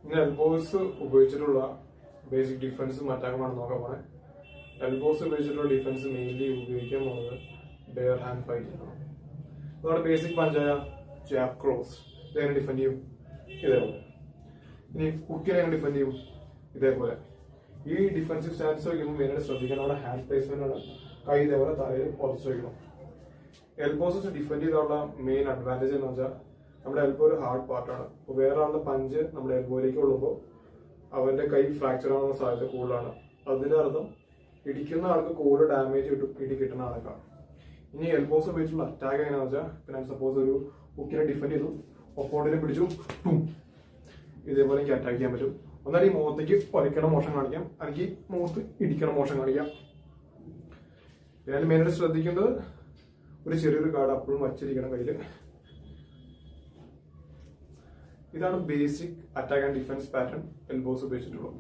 ഇങ്ങനെ എൽബോസ് ഉപയോഗിച്ചിട്ടുള്ള ബേസിക് ഡിഫൻസും അറ്റാക്കുമാണ് നോക്കാൻ പോണേ. എൽബോസ് ഉപയോഗിച്ചിട്ടുള്ള ഡിഫൻസ് മെയിൻലി ഉപയോഗിക്കാൻ പോകുന്നത് ബെയർ ഹാൻഡ് ഫൈറ്റ് ആണ്. നമ്മുടെ ബേസിക് പഞ്ചായ ജാബ് ക്രോസ് ഇതെങ്ങനെ ഡിഫെൻഡ് ചെയ്യും? ഇതേപോലെ. ഇനി ഹുക്കിനെ എങ്ങനെ ഡിഫെൻഡ് ചെയ്യും? ഇതേപോലെ. ഈ ഡിഫൻസീവ് സ്റ്റാൻസ് വയ്ക്കുമ്പോൾ മെയിനായിട്ട് ശ്രദ്ധിക്കണം നമ്മുടെ ഹാൻഡ് പ്ലേസ്മെന്റ് ആണ്. കൈ ഇതേപോലെ തലയിൽ പുറത്ത് വയ്ക്കണം. എൽബോസ് ഡിഫെൻഡ് ചെയ്തുള്ള മെയിൻ അഡ്വാൻറ്റേജ് എന്ന് വെച്ചാൽ നമ്മുടെ എൽബോ ഒരു ഹാർഡ് പാർട്ടാണ്. അപ്പോൾ വേറെ ആളുടെ പഞ്ച് നമ്മുടെ എൽബോയിലേക്ക് കൊള്ളുമ്പോൾ അവന്റെ കൈ ഫ്രാക്ചർ ആവാനുള്ള സാധ്യത കൂടുതലാണ്. അതിന്റെ അർത്ഥം ഇടിക്കുന്ന ആൾക്ക് കൂടുതൽ ഡാമേജ് ഇടി കിട്ടുന്ന ആൾക്കാണ്. ഇനി എൽബോസ് ഉപയോഗിച്ചുള്ള അറ്റാക്ക് എങ്ങനെയാണെന്ന് വെച്ചാൽ പിന്നെ സപ്പോസ് ഒരു ഹുക്കിനെ ഡിഫെൻഡ് ചെയ്തു, ഒപ്പോണ്ടിനെ പിടിച്ചു, ഇതേപോലെ എനിക്ക് അറ്റാക്ക് ചെയ്യാൻ പറ്റും. എന്നാൽ ഈ മുഖത്തേക്ക് ഒരയ്ക്കണ മോശം കാണിക്കാം, അല്ലെങ്കിൽ മുഖത്ത് ഇടിക്കണ മോശം കാണിക്കാം. പിന്നെ മെയിനായിട്ട് ശ്രദ്ധിക്കേണ്ടത് ഒരു ചെറിയൊരു കാർഡ് അപ്പോഴും വച്ചിരിക്കണം കയ്യിൽ. ഇതാണ് basic attack and defence pattern elbows ഉപയോഗിച്ചിട്ടുള്ളത്.